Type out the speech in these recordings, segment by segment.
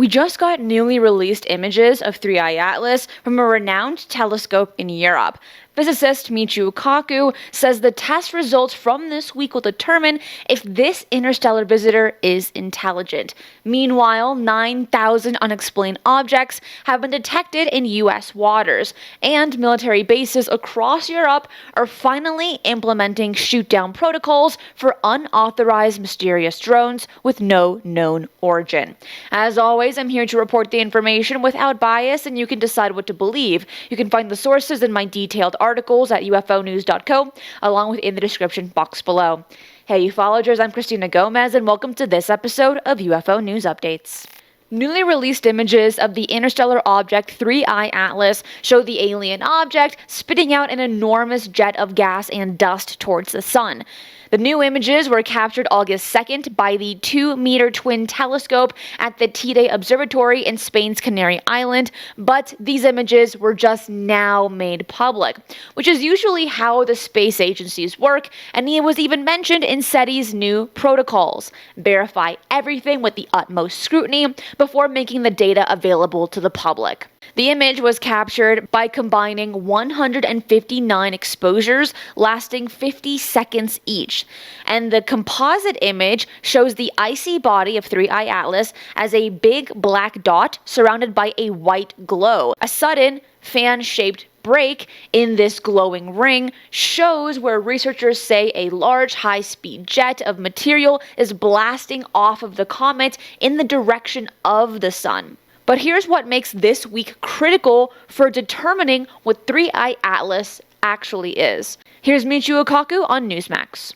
We just got newly released images of 3I Atlas from a renowned telescope in Europe. Physicist Michio Kaku says the test results from this week will determine if this interstellar visitor is intelligent. Meanwhile, 9,000 unexplained objects have been detected in U.S. waters, and military bases across Europe are finally implementing shoot-down protocols for unauthorized mysterious drones with no known origin. As always, I'm here to report the information without bias, and you can decide what to believe. You can find the sources in my detailed articles at ufonews.co, along with in the description box below. Hey ufologers, I'm Cristina Gomez, and welcome to this episode of UFO News Updates. Newly released images of the interstellar object 3I Atlas show the alien object spitting out an enormous jet of gas and dust towards the sun. The new images were captured August 2nd by the 2-meter twin telescope at the Teide Observatory in Spain's Canary Island, but these images were just now made public, which is usually how the space agencies work, and it was even mentioned in SETI's new protocols. Verify everything with the utmost scrutiny before making the data available to the public. The image was captured by combining 159 exposures lasting 50 seconds each, and the composite image shows the icy body of 3I Atlas as a big black dot surrounded by a white glow. A sudden, fan-shaped break in this glowing ring shows where researchers say a large high-speed jet of material is blasting off of the comet in the direction of the sun. But here's what makes this week critical for determining what 3I Atlas actually is. Here's Michio Kaku on Newsmax.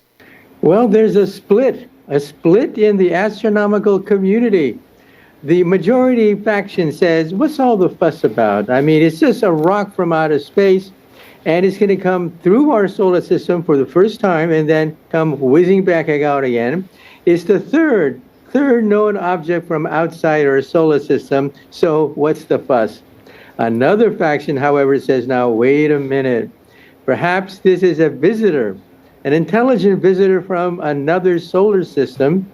Well, there's a split in the astronomical community. The majority faction says, what's all the fuss about? I mean, it's just a rock from outer space, and it's going to come through our solar system for the first time and then come whizzing back out again. It's the third known object from outside our solar system, so what's the fuss? Another faction, however, says, now, wait a minute. Perhaps this is a visitor, an intelligent visitor from another solar system,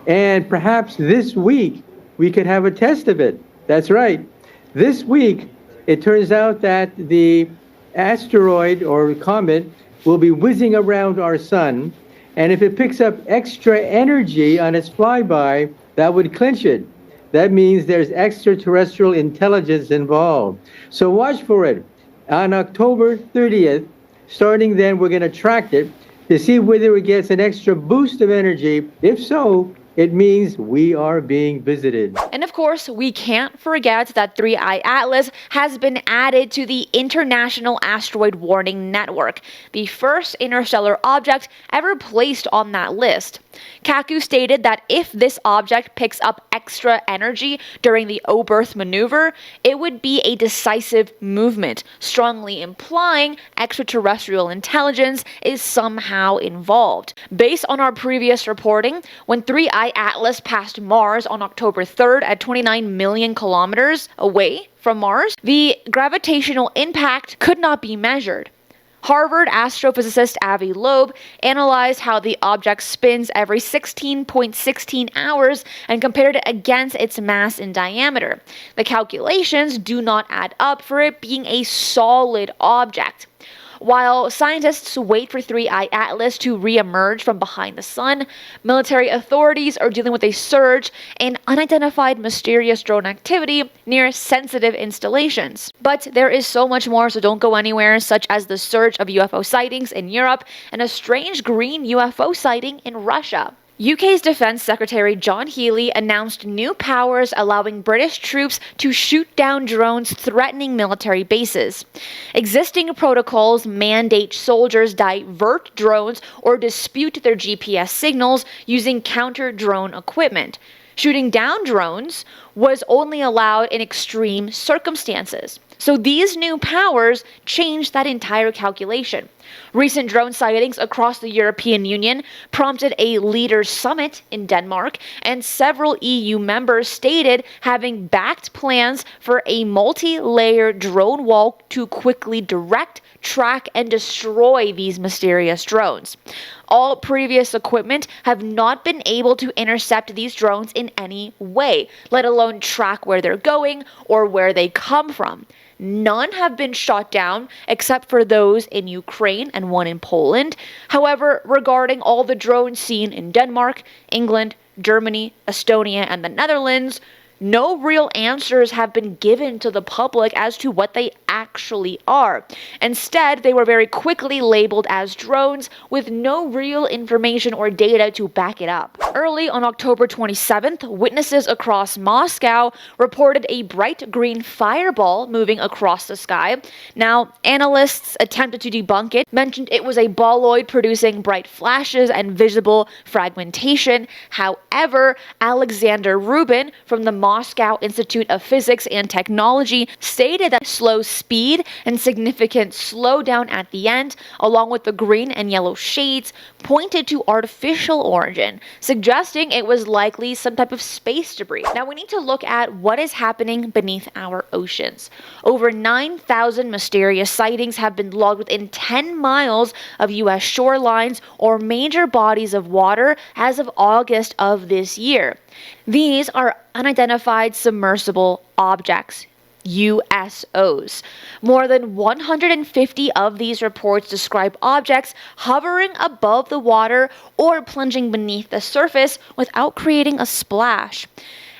and perhaps this week we could have a test of it. That's right. This week, it turns out that the asteroid or comet will be whizzing around our sun, and if it picks up extra energy on its flyby, that would clinch it. That means there's extraterrestrial intelligence involved. So watch for it. On October 30th, starting then, we're going to track it to see whether it gets an extra boost of energy. If so, it means we are being visited. And of course, we can't forget that 3I Atlas has been added to the International Asteroid Warning Network, the first interstellar object ever placed on that list. Kaku stated that if this object picks up extra energy during the O-berth maneuver, it would be a decisive movement, strongly implying extraterrestrial intelligence is somehow involved. Based on our previous reporting, when 3I Atlas passed Mars on October 3rd at 29 million kilometers away from Mars, the gravitational impact could not be measured. Harvard astrophysicist Avi Loeb analyzed how the object spins every 16.16 hours and compared it against its mass in diameter. The calculations do not add up for it being a solid object. While scientists wait for 3I Atlas to re-emerge from behind the sun, military authorities are dealing with a surge in unidentified mysterious drone activity near sensitive installations. But there is so much more, so don't go anywhere, such as the surge of UFO sightings in Europe and a strange green UFO sighting in Russia. UK's Defense Secretary John Healey announced new powers allowing British troops to shoot down drones threatening military bases. Existing protocols mandate soldiers divert drones or dispute their GPS signals using counter-drone equipment. Shooting down drones was only allowed in extreme circumstances. So these new powers changed that entire calculation. Recent drone sightings across the European Union prompted a leaders' summit in Denmark, and several EU members stated having backed plans for a multi-layer drone wall to quickly direct, track, and destroy these mysterious drones. All previous equipment have not been able to intercept these drones in any way, let alone track where they're going or where they come from. None have been shot down except for those in Ukraine and one in Poland. However, regarding all the drones seen in Denmark, England, Germany, Estonia, and the Netherlands, no real answers have been given to the public as to what they actually are. Instead, they were very quickly labeled as drones with no real information or data to back it up. Early on October 27th, witnesses across Moscow reported a bright green fireball moving across the sky. Now, analysts attempted to debunk it, mentioned it was a boloid producing bright flashes and visible fragmentation. However, Alexander Rubin from the Moscow Institute of Physics and Technology stated that slow speed and significant slowdown at the end, along with the green and yellow shades, pointed to artificial origin, suggesting it was likely some type of space debris. Now we need to look at what is happening beneath our oceans. Over 9,000 mysterious sightings have been logged within 10 miles of U.S. shorelines or major bodies of water as of August of this year. These are unidentified submersible objects, USOs. More than 150 of these reports describe objects hovering above the water or plunging beneath the surface without creating a splash.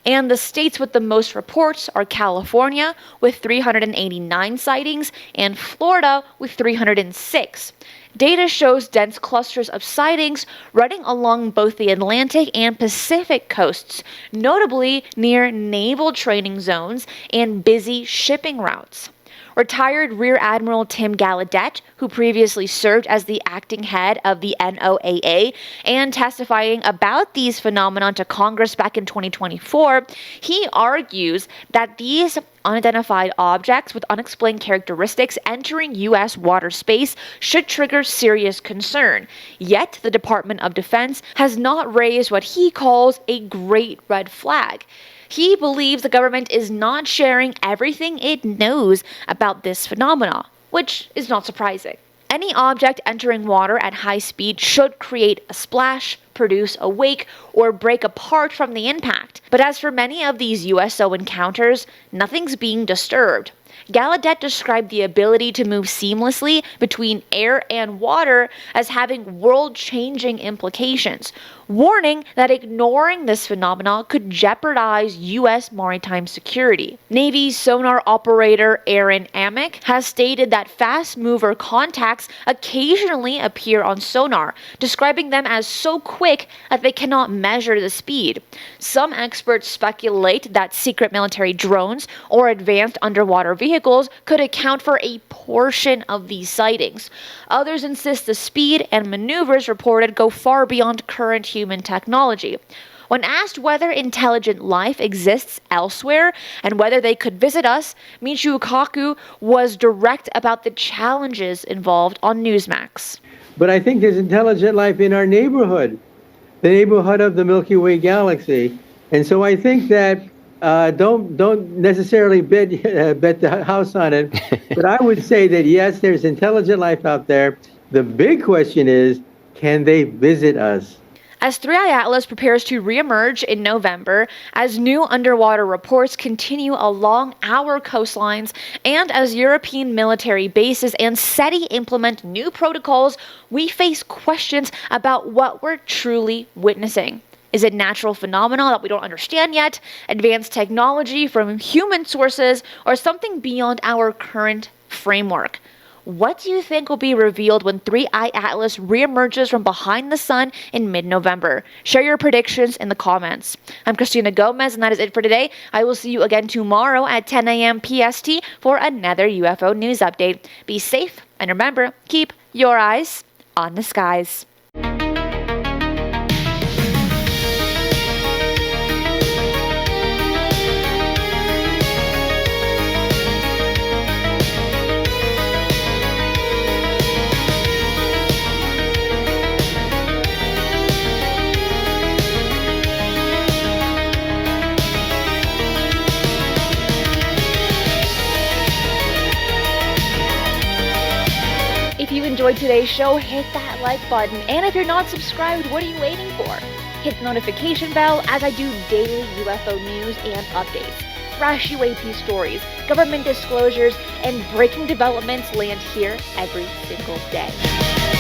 And the states with the most reports are California with 389 sightings and Florida with 306. Data shows dense clusters of sightings running along both the Atlantic and Pacific coasts, notably near naval training zones and busy shipping routes. Retired Rear Admiral Tim Gallaudet, who previously served as the acting head of the NOAA and testifying about these phenomena to Congress back in 2024, he argues that these unidentified objects with unexplained characteristics entering U.S. water space should trigger serious concern. Yet, the Department of Defense has not raised what he calls a great red flag. He believes the government is not sharing everything it knows about this phenomena, which is not surprising. Any object entering water at high speed should create a splash, produce a wake, or break apart from the impact. But as for many of these USO encounters, nothing's being disturbed. Gallaudet described the ability to move seamlessly between air and water as having world-changing implications, warning that ignoring this phenomenon could jeopardize U.S. maritime security. Navy sonar operator Aaron Amick has stated that fast-mover contacts occasionally appear on sonar, describing them as so quick that they cannot measure the speed. Some experts speculate that secret military drones or advanced underwater vehicles could account for a portion of these sightings. Others insist the speed and maneuvers reported go far beyond current human technology. When asked whether intelligent life exists elsewhere and whether they could visit us, Michio Kaku was direct about the challenges involved on Newsmax. But I think there's intelligent life in our neighborhood, the neighborhood of the Milky Way galaxy. And so I think that don't necessarily bet the house on it, but I would say that yes, there's intelligent life out there. The big question is, can they visit us? As 3i Atlas prepares to reemerge in November, as new underwater reports continue along our coastlines, and as European military bases and SETI implement new protocols, we face questions about what we're truly witnessing. Is it natural phenomena that we don't understand yet, advanced technology from human sources, or something beyond our current framework? What do you think will be revealed when 3i Atlas reemerges from behind the sun in mid-November? Share your predictions in the comments. I'm Cristina Gomez, and that is it for today. I will see you again tomorrow at 10 a.m. PST for another UFO news update. Be safe, and remember, keep your eyes on the skies. enjoyed today's show, hit that like button. And if you're not subscribed, what are you waiting for? Hit the notification bell as I do daily UFO news and updates. Fresh UAP stories, government disclosures, and breaking developments land here every single day.